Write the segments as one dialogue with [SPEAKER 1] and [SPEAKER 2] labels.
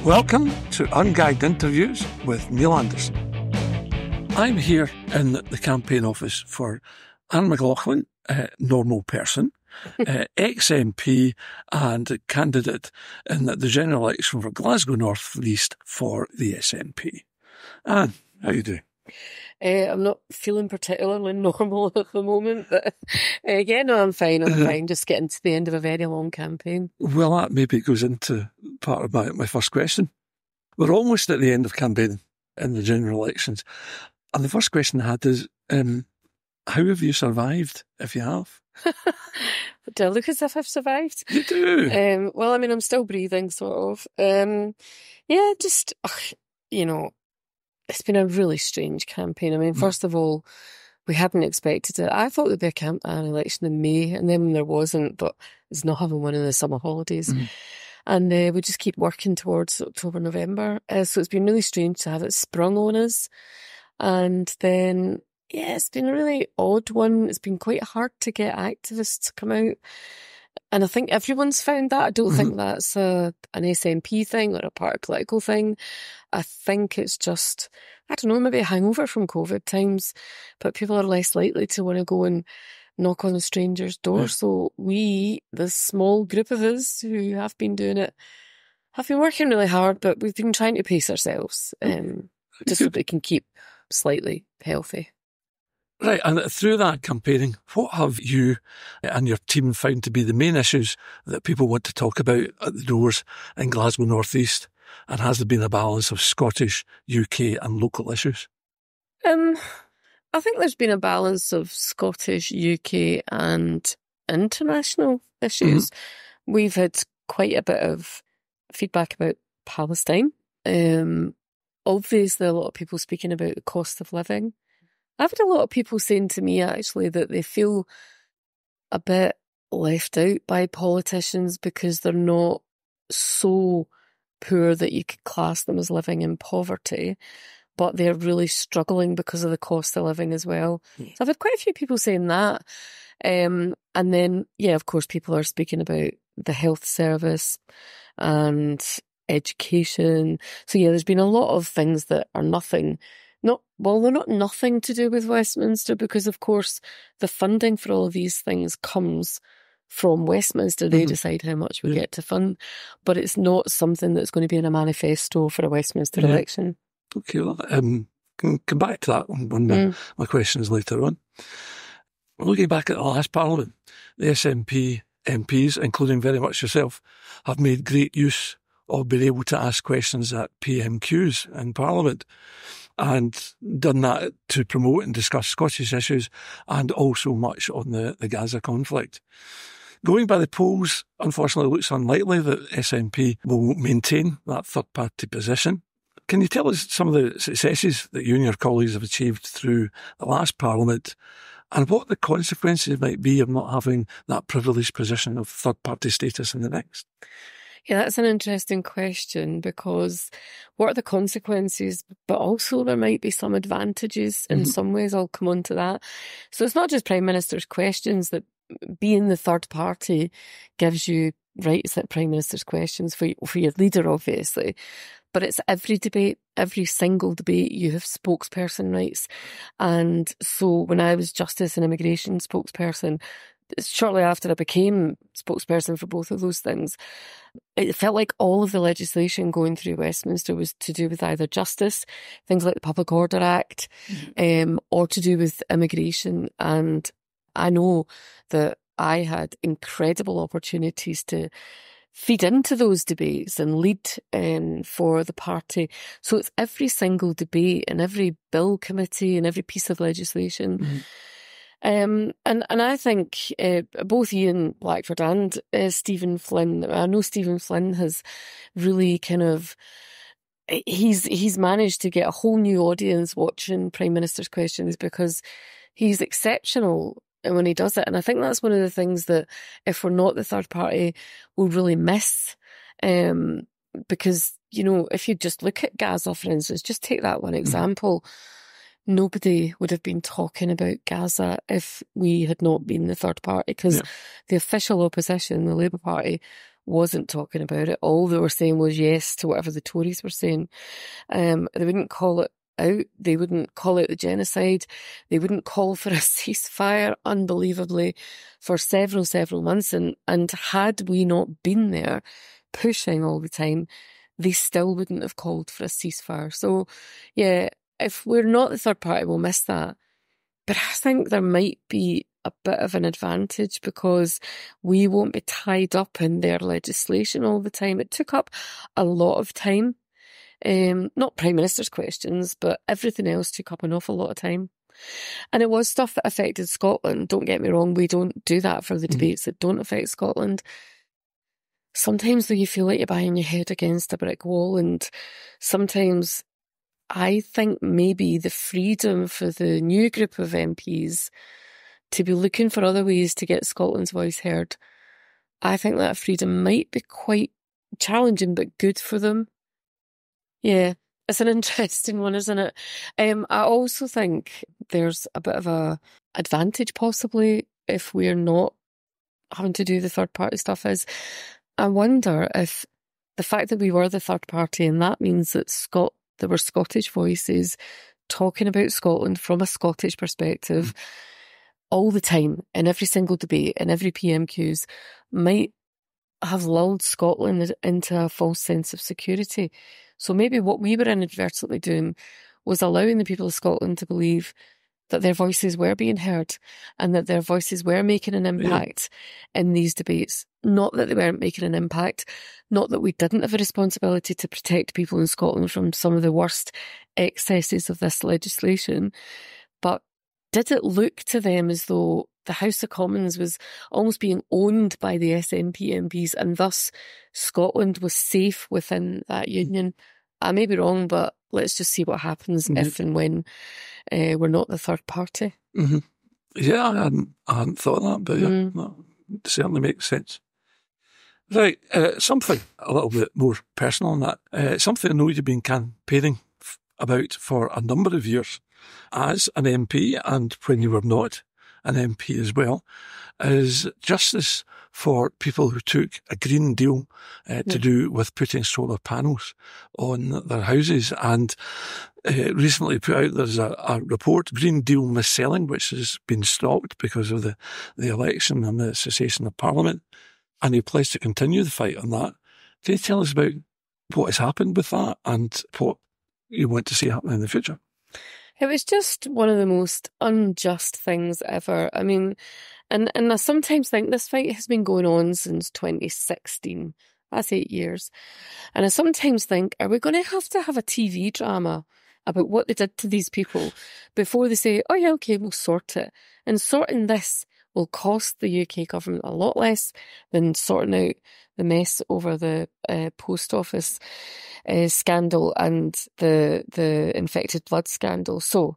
[SPEAKER 1] Welcome to Ungagged Interviews with Neil Anderson. I'm here in the campaign office for Anne McLaughlin, normal person, ex-MP and candidate in the general election for Glasgow North East for the SNP. Anne, how you doing?
[SPEAKER 2] I'm not feeling particularly normal at the moment, but I'm fine. I'm fine. Just getting to the end of a very long campaign.
[SPEAKER 1] Well, that maybe goes into part of my first question. We're almost at the end of campaigning in the general elections. And the first question I had is, how have you survived, if you have?
[SPEAKER 2] Do I look as if I've survived?
[SPEAKER 1] You do.
[SPEAKER 2] I'm still breathing, sort of. It's been a really strange campaign. First of all, we hadn't expected it. I thought there'd be an election in May, and then there wasn't, but there's not having one in the summer holidays. Mm. And we just keep working towards October, November. So it's been really strange to have it sprung on us. And then, it's been a really odd one. It's been quite hard to get activists to come out. And I think everyone's found that. I don't think that's an SNP thing or a party political thing. I think it's just, I don't know, maybe a hangover from COVID times, but people are less likely to want to go and knock on a stranger's door. Yeah. So we, the small group of us who have been doing it, have been working really hard, but we've been trying to pace ourselves just so that we can keep slightly healthy.
[SPEAKER 1] Right, and through that campaigning, what have you and your team found to be the main issues that people want to talk about at the doors in Glasgow North East? And has there been a balance of Scottish, UK and local issues?
[SPEAKER 2] I think there's been a balance of Scottish, UK and international issues. Mm-hmm. We've had quite a bit of feedback about Palestine. Obviously, a lot of people speaking about the cost of living. I've had a lot of people saying to me, actually, that they feel a bit left out by politicians because they're not so poor that you could class them as living in poverty, but they're really struggling because of the cost of living as well. Yeah. So I've had quite a few people saying that. And then, of course, people are speaking about the health service and education. So, there's been a lot of things that are they're not nothing to do with Westminster because, of course, the funding for all of these things comes from Westminster. They decide how much we get to fund, but it's not something that's going to be in a manifesto for a Westminster election.
[SPEAKER 1] Okay, well, can come back to that on my questions later on. Looking back at the last Parliament, the SNP MPs, including very much yourself, have made great use of being able to ask questions at PMQs in Parliament, and done that to promote and discuss Scottish issues and also much on the Gaza conflict. Going by the polls, unfortunately, it looks unlikely that SNP will maintain that third-party position. Can you tell us some of the successes that you and your colleagues have achieved through the last Parliament and what the consequences might be of not having that privileged position of third-party status in the next?
[SPEAKER 2] Yeah, that's an interesting question because what are the consequences? But also there might be some advantages in some ways. I'll come on to that. So it's not just Prime Minister's questions that being the third party gives you rights at Prime Minister's questions for your leader, obviously. But it's every debate, every single debate, you have spokesperson rights. And so when I was Justice and Immigration spokesperson, shortly after I became spokesperson for both of those things, it felt like all of the legislation going through Westminster was to do with either justice, things like the Public Order Act, or to do with immigration. And I know that I had incredible opportunities to feed into those debates and lead for the party. So it's every single debate and every bill committee and every piece of legislation. And I think both Ian Blackford and Stephen Flynn, I know Stephen Flynn has really he's managed to get a whole new audience watching Prime Minister's questions because he's exceptional when he does it. And I think that's one of the things that if we're not the third party, we'll really miss. Because, if you just look at Gaza, for instance, just take that one example. Nobody would have been talking about Gaza if we had not been the third party because the official opposition, the Labour Party, wasn't talking about it. All they were saying was yes to whatever the Tories were saying. They wouldn't call it out. They wouldn't call out the genocide. They wouldn't call for a ceasefire, unbelievably, for several months. And had we not been there pushing all the time, they still wouldn't have called for a ceasefire. So, yeah, if we're not the third party, we'll miss that. But I think there might be a bit of an advantage because we won't be tied up in their legislation all the time. It took up a lot of time. Not Prime Minister's questions, but everything else took up an awful lot of time. And it was stuff that affected Scotland. Don't get me wrong, we don't do that for the debates that don't affect Scotland. Sometimes, though, you feel like you're banging your head against a brick wall, and sometimes I think maybe the freedom for the new group of MPs to be looking for other ways to get Scotland's voice heard, I think that freedom might be quite challenging but good for them. Yeah, it's an interesting one, isn't it? I also think there's a bit of a advantage possibly if we're not having to do the third party stuff. Is I wonder if the fact that we were the third party, and that means that there were Scottish voices talking about Scotland from a Scottish perspective all the time, in every single debate, in every PMQs, might have lulled Scotland into a false sense of security. So maybe what we were inadvertently doing was allowing the people of Scotland to believe that their voices were being heard and that their voices were making an impact in these debates. Not that they weren't making an impact, not that we didn't have a responsibility to protect people in Scotland from some of the worst excesses of this legislation, but did it look to them as though the House of Commons was almost being owned by the SNP MPs and thus Scotland was safe within that union? I may be wrong, but let's just see what happens if and when we're not the third party.
[SPEAKER 1] Yeah, I hadn't thought of that, but yeah, that certainly makes sense. Right, something a little bit more personal than that. Something I know you've been campaigning about for a number of years as an MP, and when you were not an MP as well, is justice for people who took a Green Deal to do with putting solar panels on their houses. And recently put out, there's a report, Green Deal Mis-Selling, which has been stopped because of the election and the cessation of Parliament. And he pledged to continue the fight on that. Can you tell us about what has happened with that and what you want to see happen in the future?
[SPEAKER 2] It was just one of the most unjust things ever. I mean, and I sometimes think this fight has been going on since 2016. That's 8 years. And I sometimes think, are we going to have a TV drama about what they did to these people before they say, oh yeah, okay, we'll sort it. And sorting this will cost the UK government a lot less than sorting out the mess over the post office scandal and the infected blood scandal. So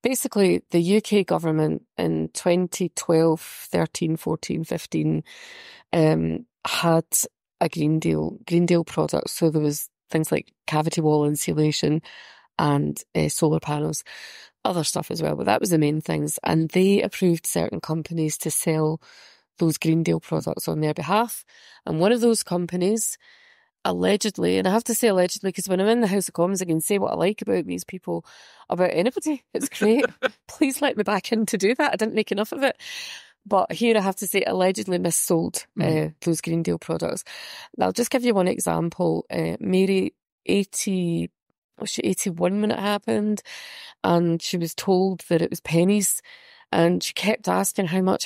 [SPEAKER 2] basically the UK government in 2012, 13, 14, 15 had a Green Deal product. So there was things like cavity wall insulation and solar panels, other stuff as well, but that was the main things. And they approved certain companies to sell those Green Deal products on their behalf. And one of those companies, allegedly, and I have to say allegedly because when I'm in the House of Commons I can say what I like about these people, about anybody. It's great. Please let me back in to do that. I didn't make enough of it. But here I have to say allegedly missold those Green Deal products. I'll just give you one example. Mary, 81 when it happened, and she was told that it was pennies, and she kept asking how much,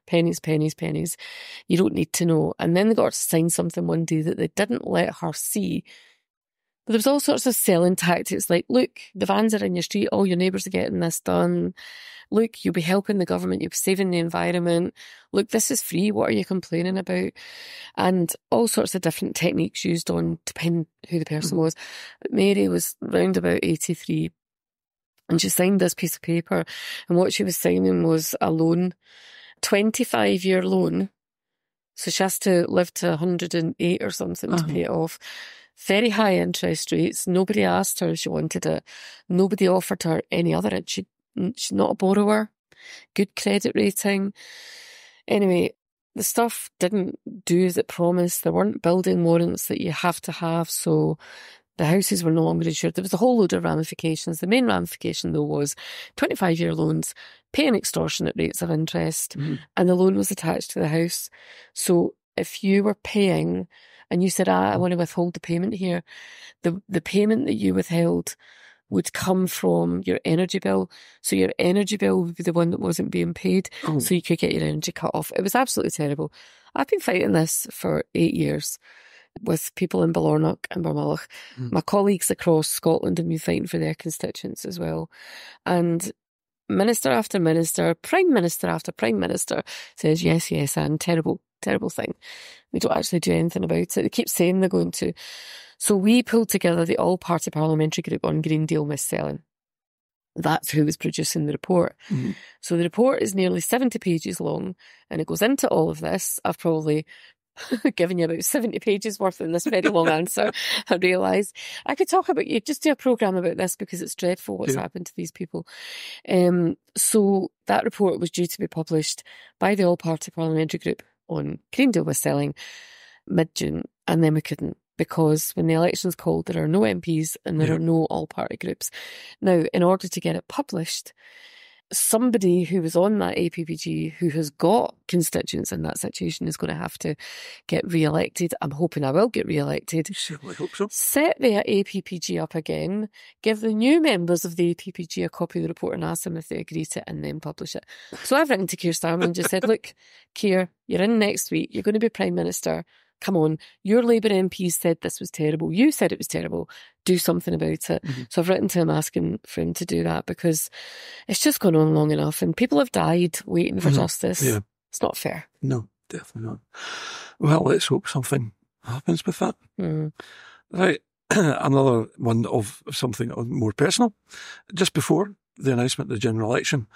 [SPEAKER 2] pennies. You don't need to know. And then they got her to sign something one day that they didn't let her see. But there was all sorts of selling tactics like, look, the vans are in your street, all your neighbours are getting this done. Look, you'll be helping the government, you'll be saving the environment. Look, this is free, what are you complaining about? And all sorts of different techniques used on, depending who the person was. But Mary was round about 83 and she signed this piece of paper, and what she was signing was a loan, 25-year loan. So she has to live to 108 or something to pay it off. Very high interest rates. Nobody asked her if she wanted it. Nobody offered her any other. She's not a borrower. Good credit rating. Anyway, the stuff didn't do as it promised. There weren't building warrants that you have to have, so the houses were no longer insured. There was a whole load of ramifications. The main ramification, though, was 25-year loans, paying extortionate rates of interest, and the loan was attached to the house. So if you were paying and you said, I want to withhold the payment here, the payment that you withheld would come from your energy bill. So your energy bill would be the one that wasn't being paid, so you could get your energy cut off. It was absolutely terrible. I've been fighting this for 8 years with people in Balornock and Barmulloch. My colleagues across Scotland have been fighting for their constituents as well. And minister after minister, prime minister after prime minister says, yes, and terrible thing. We don't actually do anything about it. They keep saying they're going to. So we pulled together the all-party parliamentary group on Green Deal mis-selling. That's who was producing the report. So the report is nearly 70 pages long, and it goes into all of this. I've probably given you about 70 pages worth in this very long answer. I realise I could talk about you, just do a programme about this because it's dreadful what's happened to these people. So that report was due to be published by the all-party parliamentary group on Green Deal mis-selling mid-June, and then we couldn't, because when the election's called, there are no MPs and there are no all-party groups. Now, in order to get it published, somebody who was on that APPG who has got constituents in that situation is going to have to get re-elected. I'm hoping I will get re-elected.
[SPEAKER 1] Certainly hope so.
[SPEAKER 2] Set the APPG up again, give the new members of the APPG a copy of the report and ask them if they agree to it, and then publish it. So I've written to Keir Starmer and just said, look, Keir, you're in next week, you're going to be Prime Minister. Come on, your Labour MPs said this was terrible. You said it was terrible. Do something about it. So I've written to him asking for him to do that, because it's just gone on long enough and people have died waiting for justice. Yeah. It's not fair.
[SPEAKER 1] No, definitely not. Well, let's hope something happens with that. Right. Another one of something more personal. Just before the announcement of the general election,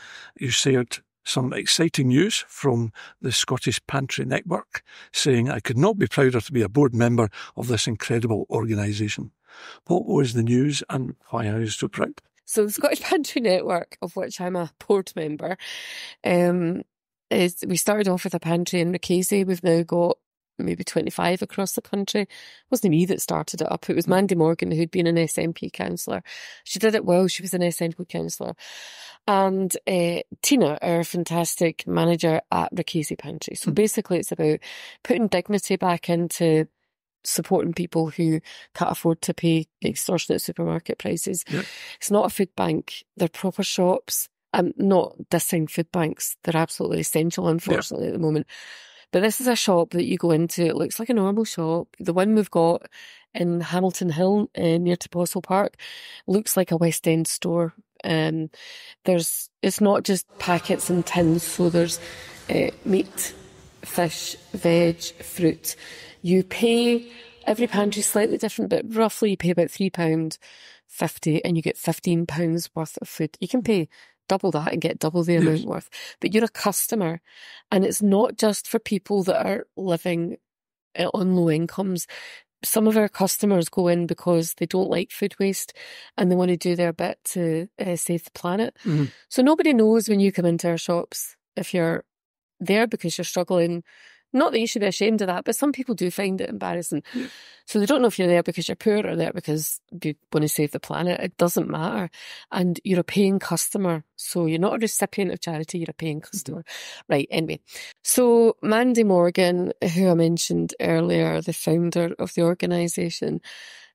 [SPEAKER 1] you shared some exciting news from the Scottish Pantry Network, saying, I could not be prouder to be a board member of this incredible organisation. What was the news and why are you so proud?
[SPEAKER 2] So the Scottish Pantry Network, of which I'm a board member, we started off with a pantry in Ricasey. We've now got maybe 25 across the country. It wasn't me that started it up. It was Mandy Morgan, who'd been an SNP councillor. She did it well. She was an SNP councillor. And Tina, our fantastic manager at Ricasey Pantry. So basically it's about putting dignity back into supporting people who can't afford to pay extortionate supermarket prices. It's not a food bank. They're proper shops. I'm not dissing food banks. They're absolutely essential, unfortunately, at the moment. But this is a shop that you go into. It looks like a normal shop. The one we've got in Hamilton Hill, near to Postle Park, looks like a West End store. It's not just packets and tins. So there's meat, fish, veg, fruit. You pay, every pantry is slightly different, but roughly you pay about £3.50 and you get £15 worth of food. You can pay double that and get double the amount worth. But you're a customer, and it's not just for people that are living on low incomes. Some of our customers go in because they don't like food waste and they want to do their bit to save the planet. So nobody knows when you come into our shops if you're there because you're struggling. Not that you should be ashamed of that, but some people do find it embarrassing. So they don't know if you're there because you're poor or there because you want to save the planet. It doesn't matter. And you're a paying customer. So you're not a recipient of charity, you're a paying customer. Right, anyway. So Mandy Morgan, who I mentioned earlier, the founder of the organisation,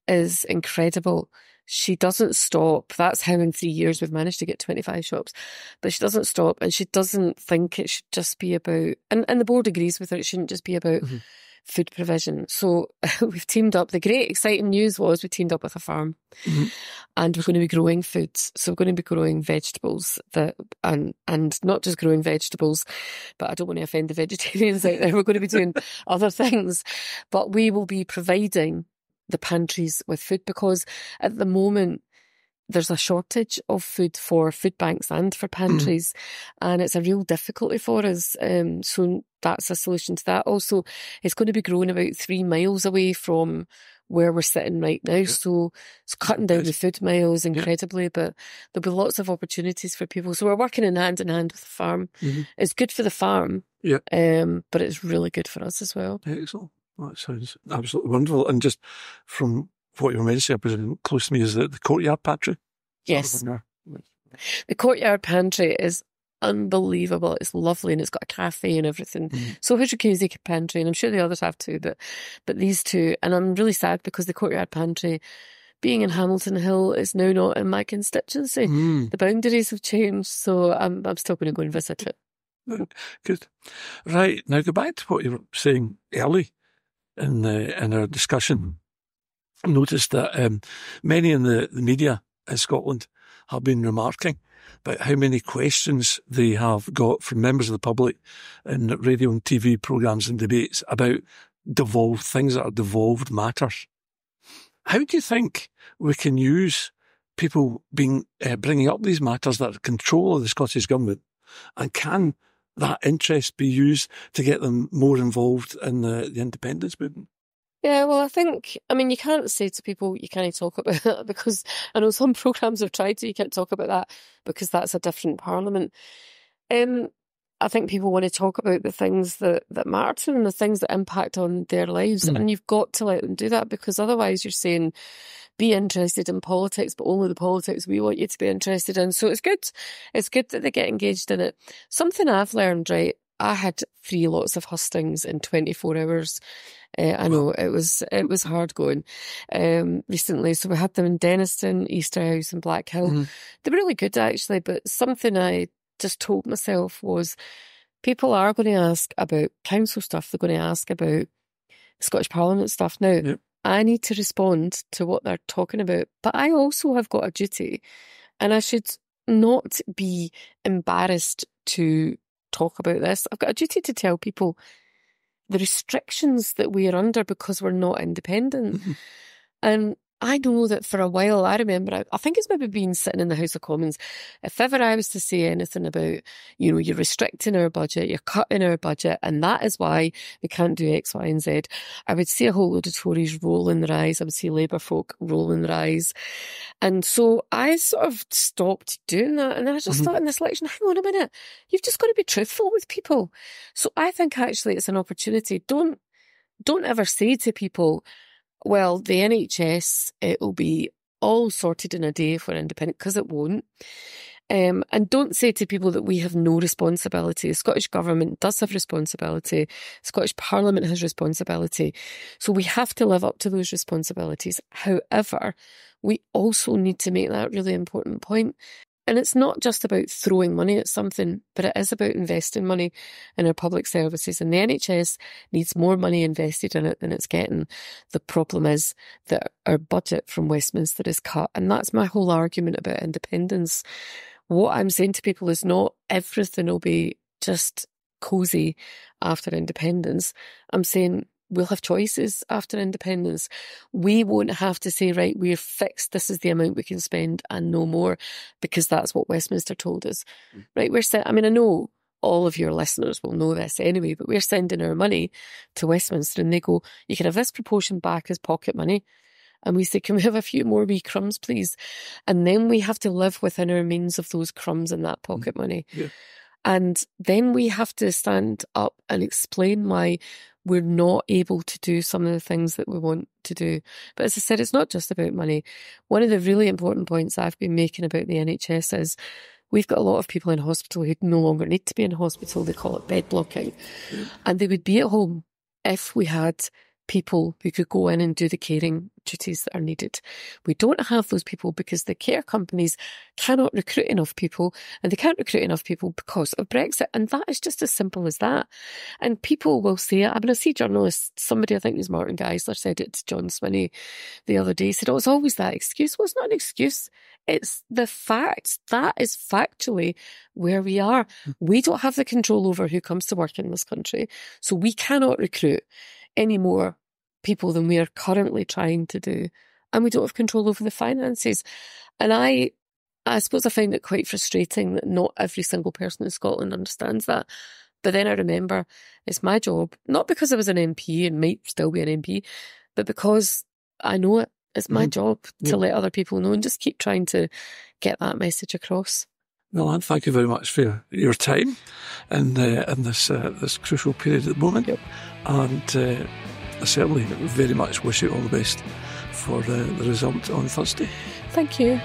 [SPEAKER 2] is incredible. She doesn't stop. That's how in 3 years we've managed to get 25 shops. But she doesn't stop, and she doesn't think it should just be about, and the board agrees with her, it shouldn't just be about food provision. So we've teamed up. The great exciting news was we teamed up with a farm and we're going to be growing foods. So we're going to be growing vegetables and not just growing vegetables, but I don't want to offend the vegetarians out there. We're going to be doing other things, but we will be providing the pantries with food, because at the moment there's a shortage of food for food banks and for pantries, and it's a real difficulty for us. So that's a solution to that. Also, it's going to be grown about 3 miles away from where we're sitting right now. So it's cutting down the food miles incredibly, but there'll be lots of opportunities for people. So we're working in hand with the farm. It's good for the farm, but it's really good for us as well.
[SPEAKER 1] Excellent. That sounds absolutely wonderful. And just from what you were mentioning, close to me is the Courtyard Pantry.
[SPEAKER 2] Yes. The Courtyard Pantry is unbelievable. It's lovely and it's got a cafe and everything. So has your Casey Pantry, and I'm sure the others have too, but these two. And I'm really sad because the Courtyard Pantry, being in Hamilton Hill, is now not in my constituency. The boundaries have changed, so I'm still going to go and visit it.
[SPEAKER 1] Good. Right, now go back to what you were saying early in our discussion. I noticed that many in the media in Scotland have been remarking about how many questions they have got from members of the public in radio and TV programmes and debates about devolved things that are devolved matters. How do you think we can use people bringing up these matters that are control of the Scottish Government, and can that interest be used to get them more involved in the independence movement?
[SPEAKER 2] Yeah, well, you can't say to people, you can't talk about that, because I know some programmes have tried to, you can't talk about that because that's a different parliament. I think people want to talk about the things that matter to them, the things that impact on their lives, and you've got to let them do that, because otherwise you're saying, be interested in politics, but only the politics we want you to be interested in. So it's good. It's good that they get engaged in it. Something I've learned, right, I had 3 lots of hustings in 24 hours. I know it was hard going recently. So we had them in Denniston, Easterhouse and Blackhill. They were really good actually, but something I just told myself was, people are going to ask about council stuff. They're going to ask about Scottish Parliament stuff. Now, I need to respond to what they're talking about, but I also have got a duty, and I should not be embarrassed to talk about this. I've got a duty to tell people the restrictions that we are under because we're not independent. And I know that for a while, I remember, I think it's maybe been sitting in the House of Commons, if ever I was to say anything about, you're restricting our budget, you're cutting our budget, and that is why we can't do X, Y and Z, I would see a whole load of Tories rolling their eyes, I would see Labour folk rolling their eyes. And so I sort of stopped doing that, and I just thought in this election, hang on a minute, you've just got to be truthful with people. So I think actually it's an opportunity. Don't ever say to people, well, the NHS, it'll be all sorted in a day if we're independent, because it won't. And don't say to people that we have no responsibility. The Scottish Government does have responsibility. The Scottish Parliament has responsibility. So we have to live up to those responsibilities. However, we also need to make that really important point. And it's not just about throwing money at something, but it is about investing money in our public services. And the NHS needs more money invested in it than it's getting. The problem is that our budget from Westminster is cut. And that's my whole argument about independence. What I'm saying to people is not everything will be just cosy after independence. I'm saying we'll have choices after independence. We won't have to say, right, we're fixed, this is the amount we can spend and no more, because that's what Westminster told us. Right, I know all of your listeners will know this anyway, but we're sending our money to Westminster and they go, you can have this proportion back as pocket money. And we say, can we have a few more wee crumbs, please? And then we have to live within our means of those crumbs and that pocket money. And then we have to stand up and explain why we're not able to do some of the things that we want to do. But as I said, it's not just about money. One of the really important points I've been making about the NHS is we've got a lot of people in hospital who no longer need to be in hospital. They call it bed blocking. And they would be at home if we had people who could go in and do the caring duties that are needed. We don't have those people because the care companies cannot recruit enough people, and they can't recruit enough people because of Brexit. And that is just as simple as that. And people will say it. I see journalists, somebody, I think it was Martin Geisler, said it to John Swinney the other day, said, oh, it's always that excuse. Well, it's not an excuse. It's the facts. That is factually where we are. We don't have the control over who comes to work in this country. So we cannot recruit any more people than we are currently trying to do. And we don't have control over the finances. And I suppose I find it quite frustrating that not every single person in Scotland understands that. But then I remember it's my job, not because I was an MP and might still be an MP, but because I know it. It's my job to let other people know and just keep trying to get that message across.
[SPEAKER 1] Well, Anne, thank you very much for your time in this crucial period at the moment.
[SPEAKER 2] Yep.
[SPEAKER 1] And I certainly very much wish you all the best for the result on Thursday.
[SPEAKER 2] Thank you.